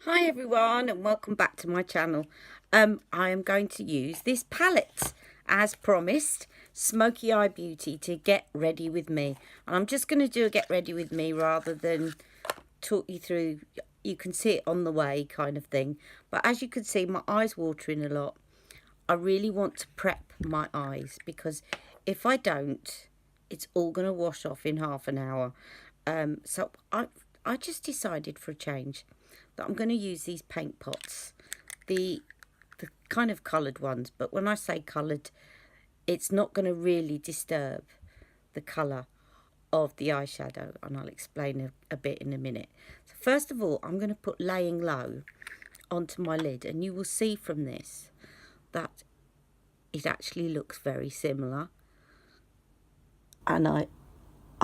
Hi everyone and welcome back to my channel. I am going to use this palette as promised, Smoky Eye Beauty, to get ready with me. And I'm just going to do a get ready with me rather than talk you through, you can see it on the way kind of thing. But as you can see, my eyes watering a lot. I really want to prep my eyes because if I don't, it's all going to wash off in half an hour. So I just decided for a change that I'm going to use these paint pots, the kind of coloured ones. But when I say coloured, it's not going to really disturb the colour of the eyeshadow, and I'll explain a bit in a minute. So first of all, I'm going to put laying low onto my lid, and you will see from this that it actually looks very similar. And I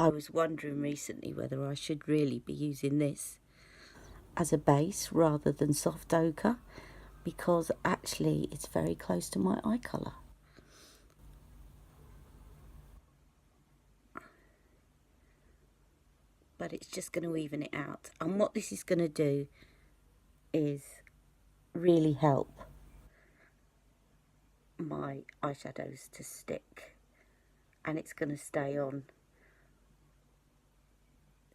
was wondering recently whether I should really be using this as a base rather than soft ochre, because actually it's very close to my eye colour. But it's just going to even it out. And what this is going to do is really help my eyeshadows to stick, and it's going to stay on.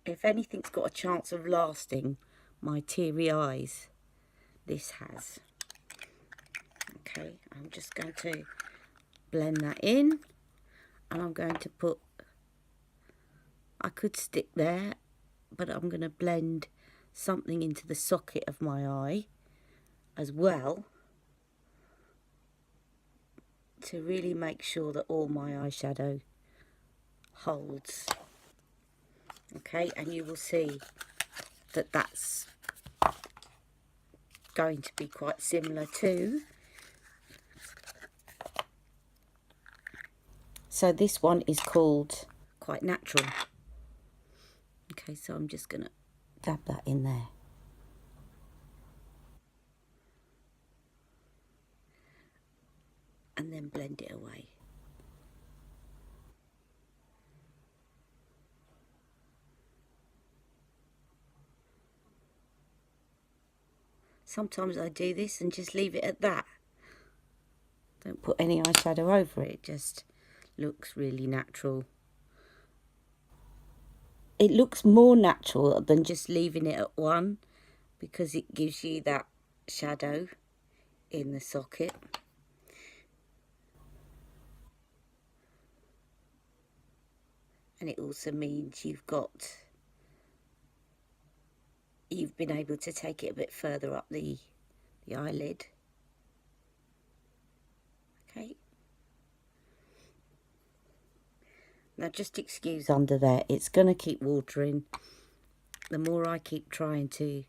If anything's got a chance of lasting my teary eyes, this has. Okay, I'm just going to blend that in, and I'm going to put, I could stick there, but I'm going to blend something into the socket of my eye as well, to really make sure that all my eyeshadow holds. Okay, and you will see that that's going to be quite similar too. So this one is called Quite Natural. Okay, so I'm just going to dab that in there. And then blend it away. Sometimes I do this and just leave it at that. Don't put any eyeshadow over it, it just looks really natural. It looks more natural than just leaving it at one, because it gives you that shadow in the socket. And it also means you've been able to take it a bit further up the eyelid. Okay. Now just excuse under there, it's going to keep watering. The more I keep trying to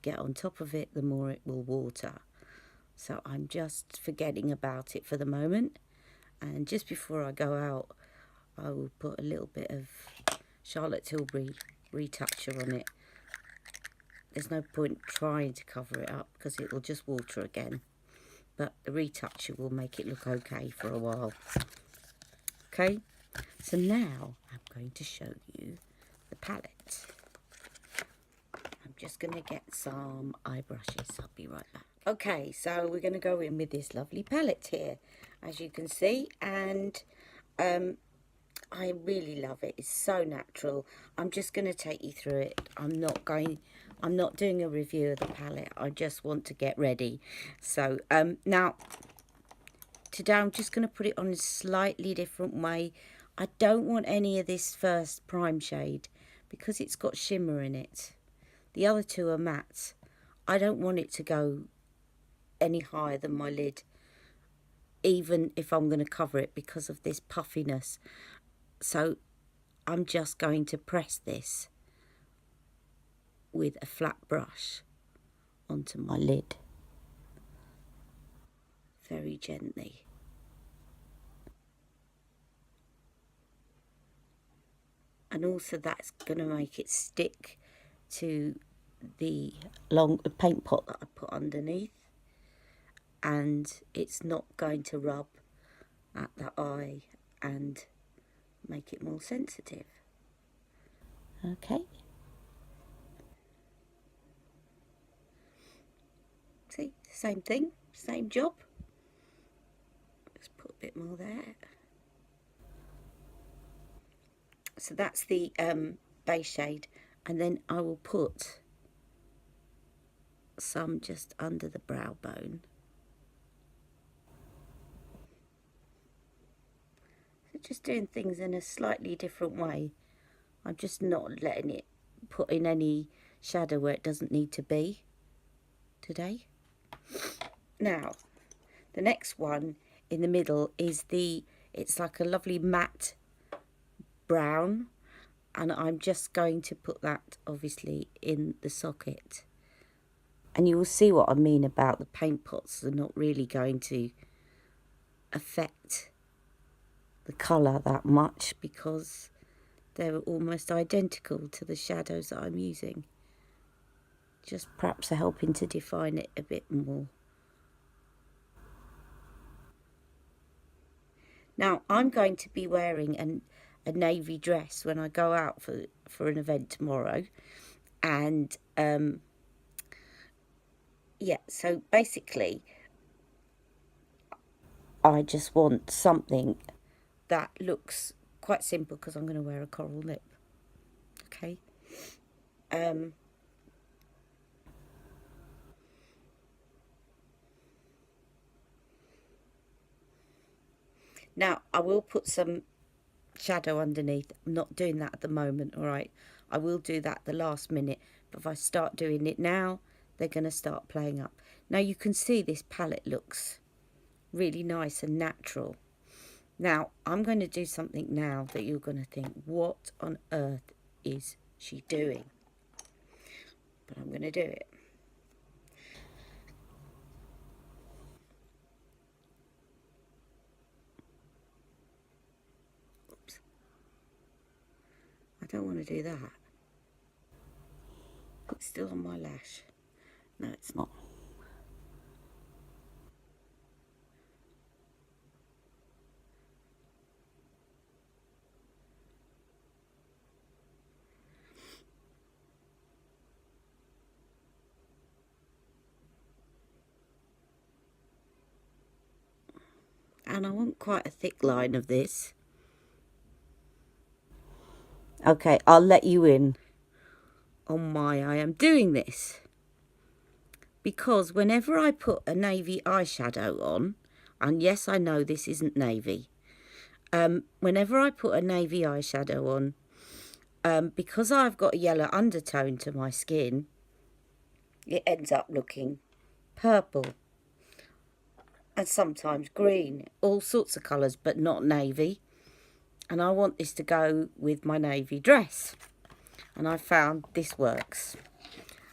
get on top of it, the more it will water. So I'm just forgetting about it for the moment. And just before I go out, I will put a little bit of Charlotte Tilbury retoucher on it. There's no point trying to cover it up because it will just water again. But the retoucher will make it look okay for a while. Okay, so now I'm going to show you the palette. I'm just going to get some eye brushes. I'll be right back. Okay, so we're going to go in with this lovely palette here, as you can see, and I really love it. It's so natural. I'm just going to take you through it. I'm not doing a review of the palette. I just want to get ready. So now today I'm just going to put it on a slightly different way. I don't want any of this first prime shade because it's got shimmer in it. The other two are matte. I don't want it to go any higher than my lid, even if I'm going to cover it, because of this puffiness. So I'm just going to press this with a flat brush onto my lid very gently. And also that's going to make it stick to the long paint pot that I put underneath, and it's not going to rub at the eye and make it more sensitive. Okay. See, same thing, same job. Just put a bit more there. So that's the base shade, and then I will put some just under the brow bone. So just doing things in a slightly different way. I'm just not letting it put in any shadow where it doesn't need to be today. Now, the next one in the middle is it's like a lovely matte brown, and I'm just going to put that obviously in the socket. And you will see what I mean about the paint pots. They're not really going to affect the colour that much because they're almost identical to the shadows that I'm using. Just perhaps helping to define it a bit more. Now, I'm going to be wearing a navy dress when I go out for an event tomorrow. And, yeah, so basically, I just want something that looks quite simple because I'm going to wear a coral lip. Okay. Now, I will put some shadow underneath. I'm not doing that at the moment, all right? I will do that at the last minute, but if I start doing it now, they're going to start playing up. Now, you can see this palette looks really nice and natural. Now, I'm going to do something now that you're going to think, what on earth is she doing? But I'm going to do it. Oops. I don't want to do that. It's still on my lash. No, it's not. And I want quite a thick line of this. Okay, I'll let you in on why I am doing this. Because whenever I put a navy eyeshadow on, and yes, I know this isn't navy, whenever I put a navy eyeshadow on, because I've got a yellow undertone to my skin, it ends up looking purple. And sometimes green, all sorts of colours, but not navy. And I want this to go with my navy dress. And I found this works.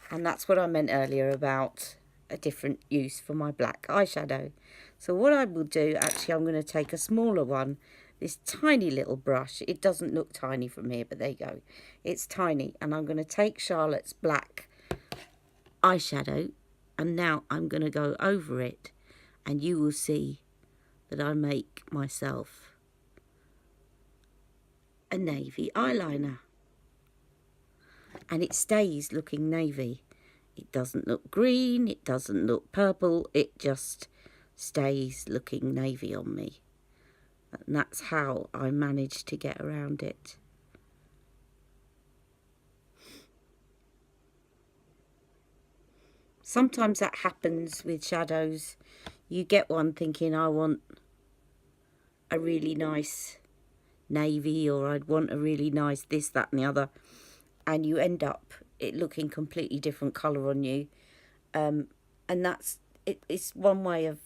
And that's what I meant earlier about a different use for my black eyeshadow. So what I will do, actually, I'm going to take a smaller one, this tiny little brush. It doesn't look tiny from here, but there you go. It's tiny. And I'm going to take Charlotte's black eyeshadow, and now I'm going to go over it. And you will see that I make myself a navy eyeliner. And it stays looking navy. It doesn't look green, it doesn't look purple, it just stays looking navy on me. And that's how I managed to get around it. Sometimes that happens with shadows. You get one thinking, I want a really nice navy, or I'd want a really nice this, that and the other. And you end up it looking completely different colour on you. And that's, it's one way of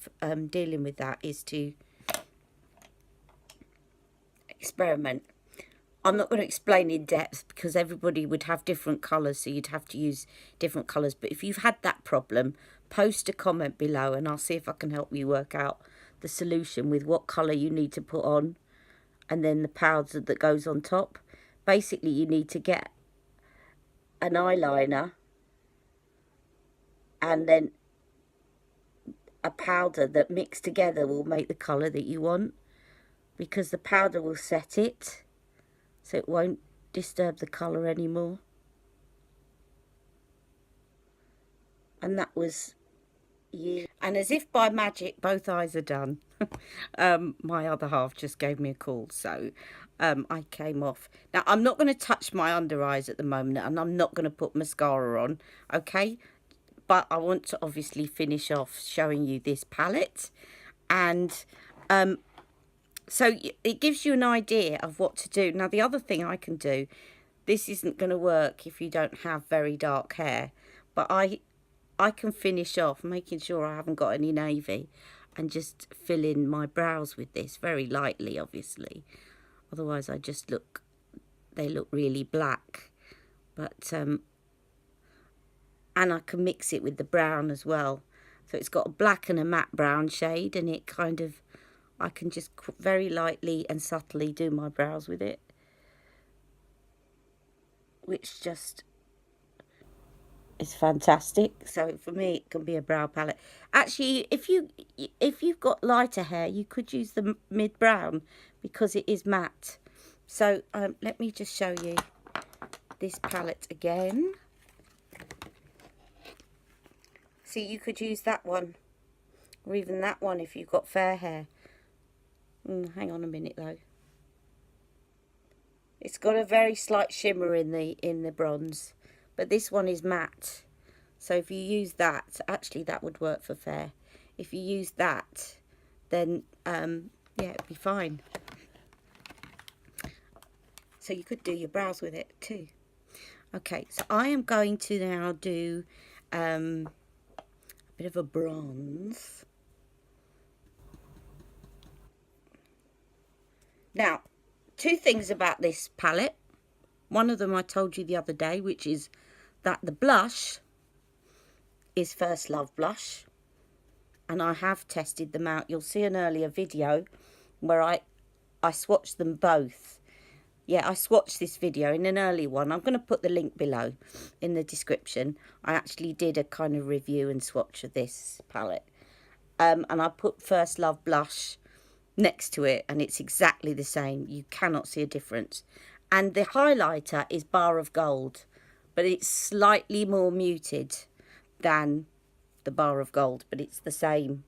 dealing with that is to experiment. I'm not going to explain in depth because everybody would have different colours, so you'd have to use different colours. But if you've had that problem, post a comment below and I'll see if I can help you work out the solution with what colour you need to put on and then the powder that goes on top. Basically, you need to get an eyeliner and then a powder that mixed together will make the colour that you want, because the powder will set it so it won't disturb the colour anymore. And that was And as if by magic, both eyes are done. My other half just gave me a call, so I came off. Now, I'm not going to touch my under eyes at the moment, and I'm not going to put mascara on, okay? But I want to obviously finish off showing you this palette. And so it gives you an idea of what to do. Now, the other thing I can do, this isn't going to work if you don't have very dark hair, but I can finish off making sure I haven't got any navy and just fill in my brows with this very lightly, obviously. Otherwise, they look really black. But, and I can mix it with the brown as well. So it's got a black and a matte brown shade, and it kind of, I can just very lightly and subtly do my brows with it. Which just is fantastic. So for me, it can be a brow palette. Actually, if you've got lighter hair, you could use the mid brown because it is matte. So let me just show you this palette again. See, you could use that one, or even that one if you've got fair hair. Hang on a minute though. It's got a very slight shimmer in the bronze, but this one is matte. So if you use that, actually that would work for fair. If you use that, then yeah, it'd be fine. So you could do your brows with it too. Okay, so I am going to now do a bit of a bronze. Now, two things about this palette. One of them I told you the other day, which is that the blush is First Love blush. And I have tested them out. You'll see an earlier video where I swatched them both. Yeah, I swatched this video in an early one. I'm going to put the link below in the description. I actually did a kind of review and swatch of this palette. And I put First Love blush next to it, and it's exactly the same. You cannot see a difference. And the highlighter is Bar of Gold, but it's slightly more muted than the Bar of Gold, but it's the same.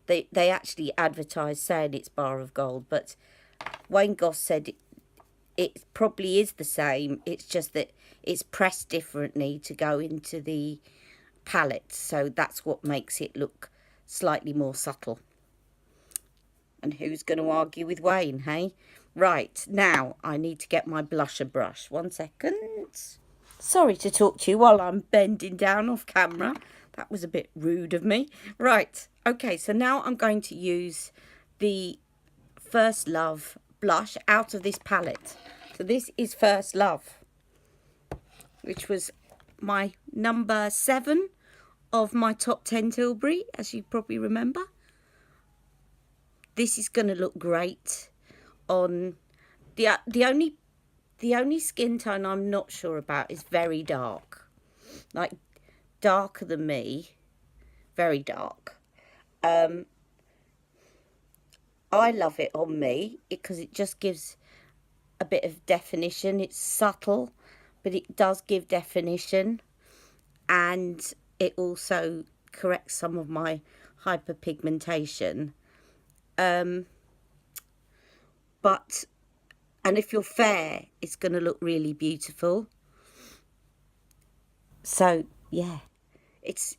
They actually advertise saying it's Bar of Gold, but Wayne Goss said it probably is the same. It's just that it's pressed differently to go into the palette, so that's what makes it look slightly more subtle. And who's going to argue with Wayne, hey? Right, now I need to get my blusher brush. 1 second. Sorry to talk to you while I'm bending down off camera. That was a bit rude of me. Right, okay, so now I'm going to use the First Love blush out of this palette. So this is First Love, which was my number 7 of my top 10 Tilbury, as you probably remember. This is going to look great on the only skin tone I'm not sure about is very dark, like darker than me, very dark. I love it on me because it just gives a bit of definition. It's subtle, but it does give definition, and it also corrects some of my hyperpigmentation. And if you're fair, it's going to look really beautiful. So yeah, it's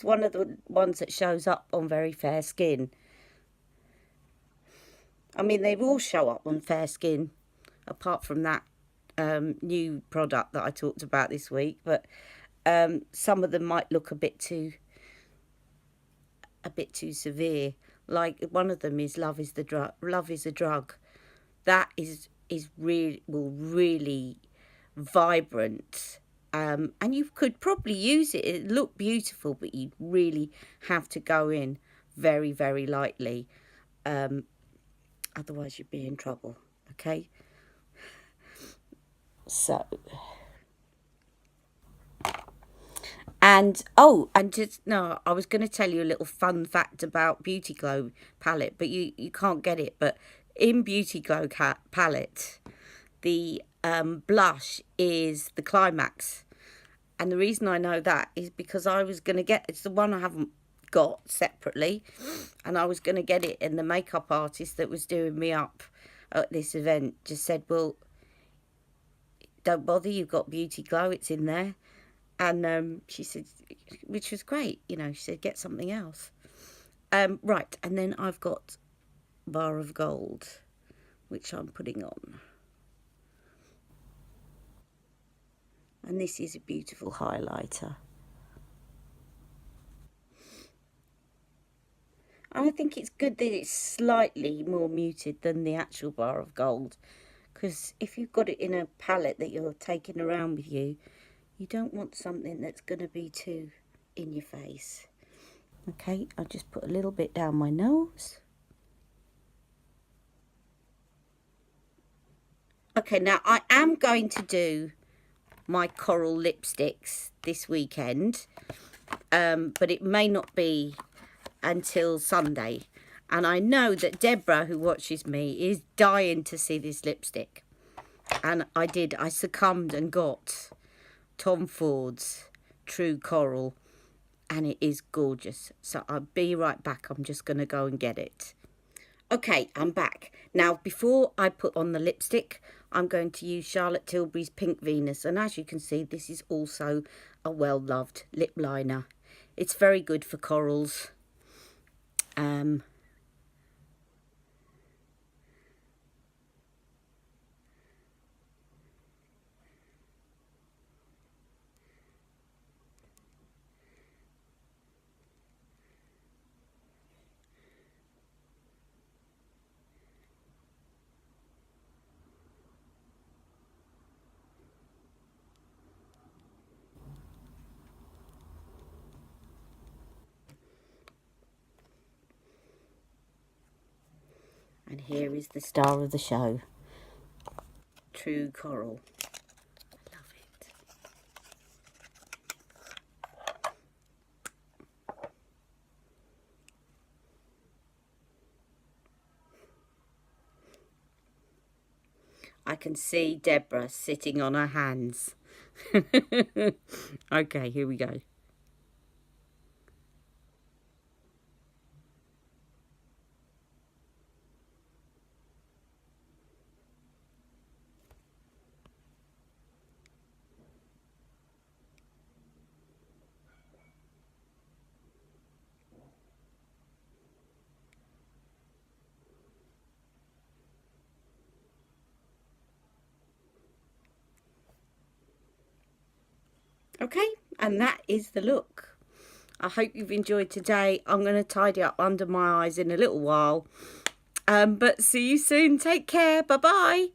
one of the ones that shows up on very fair skin. I mean, they all show up on fair skin, apart from that new product that I talked about this week. But some of them might look a bit too severe. Like one of them is Love is the Drug. Love is a Drug. That is really vibrant. And you could probably use it. It look beautiful, but you really have to go in very, very lightly. Otherwise you'd be in trouble. Okay. So. And, oh, and just, no, I was going to tell you a little fun fact about Beauty Glow palette, but you can't get it. But in Beauty Glow palette, the blush is the Climax. And the reason I know that is because I was going to get, it's the one I haven't got separately, and I was going to get it, and the makeup artist that was doing me up at this event just said, well, don't bother, you've got Beauty Glow, it's in there. And she said, which was great, you know, she said, get something else. Right, and then I've got Bar of Gold, which I'm putting on. And this is a beautiful highlighter. I think it's good that it's slightly more muted than the actual Bar of Gold, because if you've got it in a palette that you're taking around with you, you don't want something that's going to be too in your face. Okay, I'll just put a little bit down my nose. Okay, now I am going to do my coral lipsticks this weekend, but it may not be until Sunday. And I know that Deborah, who watches me, is dying to see this lipstick. And I succumbed and got Tom Ford's True Coral, and it is gorgeous. So I'll be right back. I'm just going to go and get it. Okay, I'm back. Now, before I put on the lipstick, I'm going to use Charlotte Tilbury's Pink Venus. And as you can see, this is also a well-loved lip liner. It's very good for corals. And here is the star of the show, True Coral. I love it. I can see Deborah sitting on her hands. Okay, here we go. Okay, and that is the look. I hope you've enjoyed today. I'm going to tidy up under my eyes in a little while. But see you soon. Take care. Bye-bye.